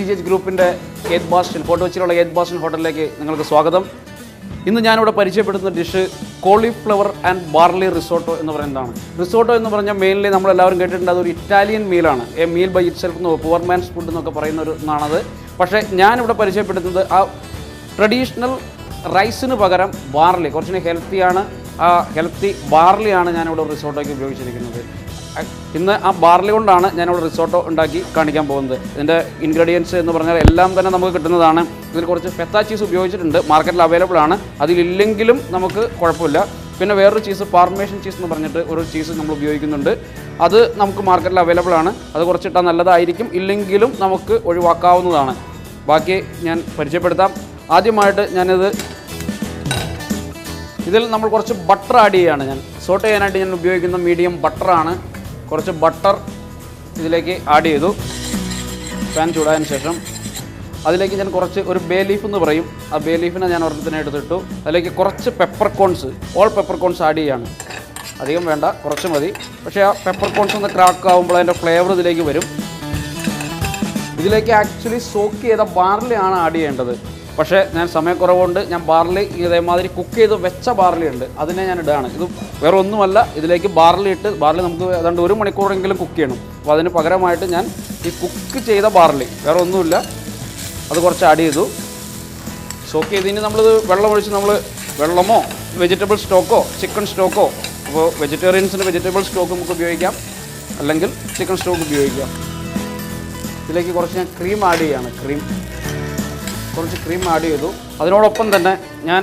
CGH ഗ്രൂപ്പിൻ്റെ Eighth Bastion Fort കൊച്ചിയിലുള്ള Eighth Bastion ഹോട്ടലിലേക്ക് നിങ്ങൾക്ക് സ്വാഗതം. ഇന്ന് ഞാനിവിടെ പരിചയപ്പെടുത്തുന്ന dish cauliflower and barley risotto എന്ന് പറയുന്നതാണ്. റിസോട്ടോ എന്ന് പറഞ്ഞാൽ മെയിൻലി നമ്മളെല്ലാവരും കേട്ടിട്ടുണ്ട്, അതൊരു ഇറ്റാലിയൻ മീലാണ്. A meal by itself എന്ന് പുവർ മാൻസ് ഫുഡ് എന്നൊക്കെ പറയുന്ന ഒരു ഒന്നാണത്. പക്ഷേ ഞാനിവിടെ പരിചയപ്പെടുത്തുന്നത് ആ ട്രഡീഷണൽ റൈസിന് പകരം ബാർലി, കുറച്ചുകൂടി ഹെൽത്തിയാണ്. ആ ഹെൽത്തി ബാർലിയാണ് ഞാനിവിടെ റിസോട്ടോയ്ക്ക് ഉപയോഗിച്ചിരിക്കുന്നത്. ഇന്ന് ആ ബാർലി കൊണ്ടാണ് ഞാനിവിടെ റിസോട്ടോ ഉണ്ടാക്കി കാണിക്കാൻ പോകുന്നത്. ഇതിൻ്റെ ഇൻഗ്രീഡിയൻസ് എന്ന് പറഞ്ഞാൽ എല്ലാം തന്നെ നമുക്ക് കിട്ടുന്നതാണ്. ഇതിൽ കുറച്ച് ഫെത്ത ചീസ് ഉപയോഗിച്ചിട്ടുണ്ട്, മാർക്കറ്റിൽ അവൈലബിൾ ആണ്. അതിലില്ലെങ്കിലും നമുക്ക് കുഴപ്പമില്ല. പിന്നെ വേറൊരു ചീസ് പാർമേഷൻ ചീസ് എന്ന് പറഞ്ഞിട്ട് ഒരു ചീസ് നമ്മൾ ഉപയോഗിക്കുന്നുണ്ട്. അത് നമുക്ക് മാർക്കറ്റിൽ അവൈലബിൾ ആണ്. അത് കുറച്ചിട്ടാൽ നല്ലതായിരിക്കും, ഇല്ലെങ്കിലും നമുക്ക് ഒഴിവാക്കാവുന്നതാണ്. ബാക്കി ഞാൻ പരിചയപ്പെടുത്താം. ആദ്യമായിട്ട് ഇതിൽ നമ്മൾ കുറച്ച് ബട്ടർ ആഡ് ചെയ്യുകയാണ്. ഞാൻ സോട്ട് ചെയ്യാനായിട്ട് ഞാൻ ഉപയോഗിക്കുന്ന മീഡിയം ബട്ടറാണ്. കുറച്ച് ബട്ടർ ഇതിലേക്ക് ആഡ് ചെയ്തു. പാൻ ചൂടായതിന് ശേഷം അതിലേക്ക് ഞാൻ ഒരു ബേ ലീഫ് എന്ന് പറയും, ആ ബേ ലീഫിനെ ഞാൻ ഒരെണ്ണത്തിനെ എടുത്തിട്ടു. അതിലേക്ക് കുറച്ച് പെപ്പർകോൺസ്, ഓൾ പെപ്പർകോൺസ് ആഡ് ചെയ്യാണ്. അധികം വേണ്ട, കുറച്ച് മതി. പക്ഷേ ആ പെപ്പർകോൺസ് ഒന്ന് ക്രാക്ക് ആകുമ്പോൾ അതിൻ്റെ ഫ്ലേവർ ഇതിലേക്ക് വരും. ഇതിലേക്ക് ആക്ച്വലി സോക്ക് ചെയ്ത ബാർലി ആണ് ആഡ് ചെയ്യേണ്ടത്. പക്ഷേ ഞാൻ സമയക്കുറവുകൊണ്ട് ഞാൻ ബാർലി ഇതേമാതിരി കുക്ക് ചെയ്ത് വെച്ച ബാർലി ഉണ്ട്, അതിനെ ഞാൻ ഇടുകയാണ്. ഇത് വേറെ ഒന്നുമല്ല, ഇതിലേക്ക് ബാർലി നമുക്ക് ഏതാണ്ട് 1 മണിക്കൂറെങ്കിലും കുക്ക് ചെയ്യണം. അപ്പോൾ അതിന് പകരമായിട്ട് ഞാൻ ഈ കുക്ക് ചെയ്ത ബാർലി, വേറെ ഒന്നുമില്ല, അത് കുറച്ച് ആഡ് ചെയ്തു. സോക്ക് ചെയ്തതിന് നമ്മളിത് വെള്ളമോ വെജിറ്റബിൾ സ്റ്റോക്കോ ചിക്കൻ സ്റ്റോക്കോ, അപ്പോൾ വെജിറ്റേറിയൻസിന് വെജിറ്റബിൾ സ്റ്റോക്ക് നമുക്ക് ഉപയോഗിക്കാം, അല്ലെങ്കിൽ ചിക്കൻ സ്റ്റോക്ക് ഉപയോഗിക്കാം. ഇതിലേക്ക് കുറച്ച് ഞാൻ ക്രീം ആഡ് ചെയ്യുകയാണ്. കുറച്ച് ക്രീം ആഡ് ചെയ്തു. അതിനോടൊപ്പം തന്നെ ഞാൻ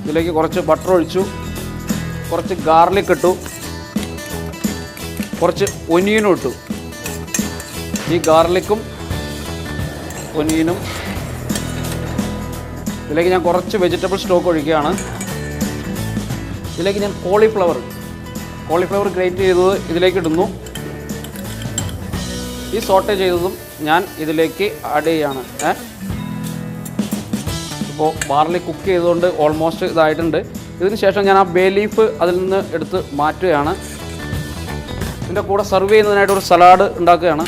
ഇതിലേക്ക് കുറച്ച് ബട്ടർ ഒഴിച്ചു, കുറച്ച് ഗാർലിക് ഇട്ടു, കുറച്ച് ഒനിയനും ഇട്ടു. ഈ ഗാർലിക്കും ഒനിയനും ഇതിലേക്ക് ഞാൻ കുറച്ച് വെജിറ്റബിൾ സ്റ്റോക്ക് ഒഴിക്കുകയാണ്. ഇതിലേക്ക് ഞാൻ കോളിഫ്ലവർ ഗ്രേറ്റ് ചെയ്തത് ഇതിലേക്ക് ഇടുന്നു. ഈ സോട്ടേ ചെയ്തതും ഞാൻ ഇതിലേക്ക് ആഡ് ചെയ്യുകയാണ്. ഇപ്പോൾ ബാർലി കുക്ക് ചെയ്തുകൊണ്ട് ഓൾമോസ്റ്റ് ഇതായിട്ടുണ്ട്. ഇതിന് ശേഷം ഞാൻ ആ ബേ ലീഫ് അതിൽ നിന്ന് എടുത്ത് മാറ്റുകയാണ്. ഇതിൻ്റെ കൂടെ സെർവ് ചെയ്യുന്നതിനായിട്ട് ഒരു സലാഡ് ഉണ്ടാക്കുകയാണ്.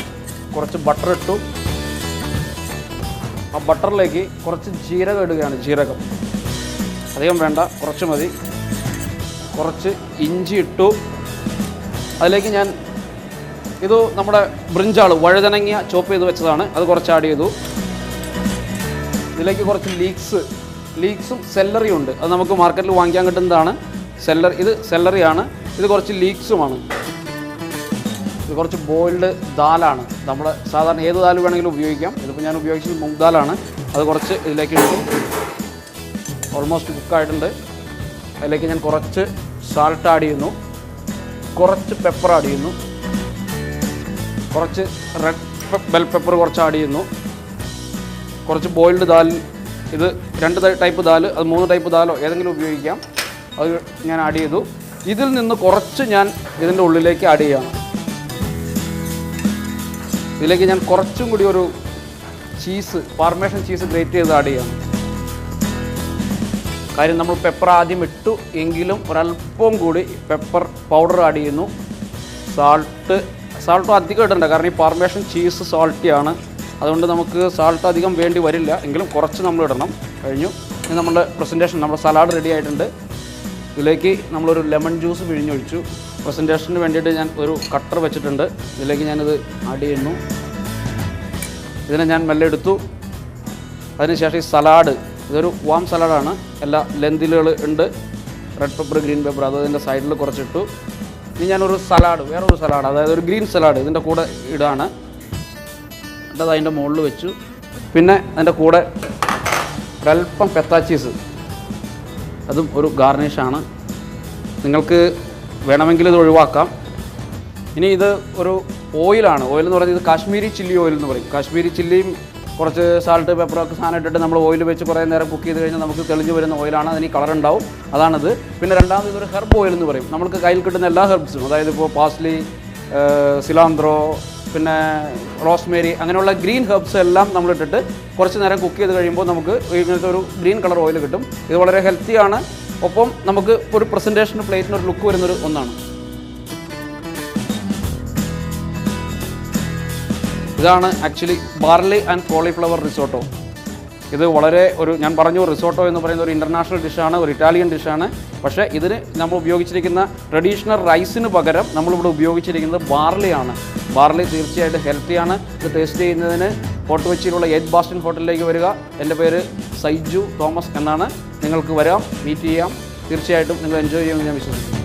കുറച്ച് ബട്ടർ ഇട്ടു. ആ ബട്ടറിലേക്ക് കുറച്ച് ജീരകം ഇടുകയാണ്. ജീരകം അധികം വേണ്ട, കുറച്ച് മതി. കുറച്ച് ഇഞ്ചി ഇട്ടു. അതിലേക്ക് ഞാൻ നമ്മുടെ ബ്രിഞ്ചാൾ, വഴുതനങ്ങ ചോപ്പ് ചെയ്ത് വെച്ചതാണ്, അത് കുറച്ച് ആഡ് ചെയ്തു. ഇതിലേക്ക് കുറച്ച് ലീക്സും സെല്ലറിയും ഉണ്ട്. അത് നമുക്ക് മാർക്കറ്റിൽ വാങ്ങിക്കാൻ കിട്ടുന്നതാണ്. ഇത് സെല്ലറിയാണ്. ഇത് കുറച്ച് ലീക്സുമാണ്. ഇത് കുറച്ച് ബോയിൽഡ് ദാലാണ്. നമ്മുടെ സാധാരണ ഏത് ദാൽ വേണമെങ്കിലും ഉപയോഗിക്കാം. ഇതിപ്പോൾ ഞാൻ ഉപയോഗിച്ചത് മൂങ് ദാലാണ്. അത് കുറച്ച് ഇതിലേക്ക് ഇട്ടു. ഓൾമോസ്റ്റ് കുക്കായിട്ടുണ്ട്. അതിലേക്ക് ഞാൻ കുറച്ച് സാൾട്ട് ആഡ് ചെയ്യുന്നു, കുറച്ച് പെപ്പർ ആഡ് ചെയ്യുന്നു, കുറച്ച് റെഡ് ബെൽ പെപ്പർ കുറച്ച് ആഡ് ചെയ്യുന്നു, കുറച്ച് ബോയിൽഡ് ദാൽ. ഇത് 2 ടൈപ്പ് ദാൽ, അത് 3 ടൈപ്പ് ദാലോ ഏതെങ്കിലും ഉപയോഗിക്കാം. അത് ഞാൻ ആഡ് ചെയ്തു. ഇതിൽ നിന്ന് കുറച്ച് ഞാൻ ഇതിൻ്റെ ഉള്ളിലേക്ക് ആഡ് ചെയ്യുകയാണ്. ഇതിലേക്ക് ഞാൻ കുറച്ചും കൂടി ഒരു പാർമേഷൻ ചീസ് ഗ്രേറ്റ് ചെയ്ത് ആഡ് ചെയ്യണം. കാര്യം നമ്മൾ പെപ്പർ ആദ്യം ഇട്ടു എങ്കിലും ഒരല്പം കൂടി പെപ്പർ പൗഡർ ആഡ് ചെയ്യുന്നു. സാൾട്ടും അധികം ഇടണ്ട, കാരണം ഈ പാർമേഷൻ ചീസ് സാൾട്ടിയാണ്. അതുകൊണ്ട് നമുക്ക് സാൾട്ട് അധികം വേണ്ടി വരില്ല, എങ്കിലും കുറച്ച് നമ്മൾ ഇടണം. കഴിഞ്ഞു. ഇനി നമ്മുടെ പ്രസൻറ്റേഷൻ, നമ്മുടെ സലാഡ് റെഡി ആയിട്ടുണ്ട്. ഇതിലേക്ക് നമ്മളൊരു ലെമൺ ജ്യൂസ് പിഴിഞ്ഞൊഴിച്ചു. പ്രസൻറ്റേഷന് വേണ്ടിയിട്ട് ഞാൻ ഒരു കട്ടർ വെച്ചിട്ടുണ്ട്. ഇതിലേക്ക് ഞാനിത് ആഡ് ചെയ്യുന്നു. ഇതിനെ ഞാൻ മെല്ലെ എടുത്തു. അതിനുശേഷം ഈ സലാഡ്, ഇതൊരു വാം സലാഡാണ്. എല്ലാ ലെന്തിലുകൾ ഉണ്ട്, റെഡ് പെപ്പർ ഗ്രീൻ പെപ്പർ, അത് ഇതിൻ്റെ സൈഡിൽ കുറച്ചിട്ടു. ഇനി ഞാനൊരു വേറൊരു സലാഡ്, അതായത് ഒരു ഗ്രീൻ സലാഡ് ഇതിൻ്റെ കൂടെ ഇടാണ്. അത് അതിൻ്റെ മുകളിൽ വെച്ചു. പിന്നെ അതിൻ്റെ കൂടെ ഒരല്പം ഫെത്ത ചീസ്, അതും ഒരു ഗാർണിഷാണ്. നിങ്ങൾക്ക് വേണമെങ്കിൽ ഇത് ഒഴിവാക്കാം. ഇനി ഇത് ഒരു ഓയിലാണ്. ഓയിൽ എന്ന് പറയുന്നത് കാശ്മീരി ചില്ലി ഓയിൽ എന്ന് പറയും. കാശ്മീരി ചില്ലിയും കുറച്ച് സാൾട്ട് പെപ്പറൊക്കെ സാധനം ഇട്ടിട്ട് നമ്മൾ ഓയിൽ വെച്ച് കുറേ നേരം കുക്ക് ചെയ്ത് കഴിഞ്ഞാൽ നമുക്ക് തെളിഞ്ഞ് വരുന്ന ഓയിലാണ്. അതിന് കളർ ഉണ്ടാവും, അതാണിത്. പിന്നെ രണ്ടാമത് ഇതൊരു ഹെർബ് ഓയിൽ എന്ന് പറയും. നമുക്ക് കയ്യിൽ കിട്ടുന്ന എല്ലാ ഹെർബ്സും, അതായത് ഇപ്പോൾ പാസ്ലി, സിലാന്ത്രോ, പിന്നെ റോസ്മേരി, അങ്ങനെയുള്ള ഗ്രീൻ ഹെർബ്സ് എല്ലാം നമ്മളിട്ടിട്ട് കുറച്ച് നേരം കുക്ക് ചെയ്ത് കഴിയുമ്പോൾ നമുക്ക് ഇങ്ങനത്തെ ഒരു ഗ്രീൻ കളർ ഓയിൽ കിട്ടും. ഇത് വളരെ ഹെൽത്തിയാണ്. ഒപ്പം നമുക്ക് ഒരു പ്രസൻറ്റേഷൻ പ്ലേറ്റിന് ഒരു ലുക്ക് വരുന്നൊരു ഒന്നാണ്. ഇതാണ് actually barley and cauliflower risotto. ഇത് വളരെ ഞാൻ പറഞ്ഞു റിസോട്ടോ എന്ന് പറയുന്ന ഒരു ഇൻ്റർനാഷണൽ ഡിഷാണ്, ഒരു ഇറ്റാലിയൻ ഡിഷാണ്. പക്ഷേ ഇതിന് നമ്മൾ ഉപയോഗിച്ചിരിക്കുന്ന ട്രഡീഷണൽ റൈസിന് പകരം നമ്മളിവിടെ ഉപയോഗിച്ചിരിക്കുന്നത് ബാർലിയാണ്. ബാർലി തീർച്ചയായിട്ടും ഹെൽത്തിയാണ്. ഇത് ടേസ്റ്റ് ചെയ്യുന്നതിന് ഫോർട്ട് കൊച്ചിയിലുള്ള 8 ബാസ്റ്റൺ ഹോട്ടലിലേക്ക് വരിക. എൻ്റെ പേര് സൈജു തോമസ് എന്നാണ്. നിങ്ങൾക്ക് വരാം, മീറ്റ് ചെയ്യാം. തീർച്ചയായിട്ടും നിങ്ങൾ എൻജോയ് ചെയ്യുമെന്ന് ഞാൻ വിശ്വസിക്കുന്നു.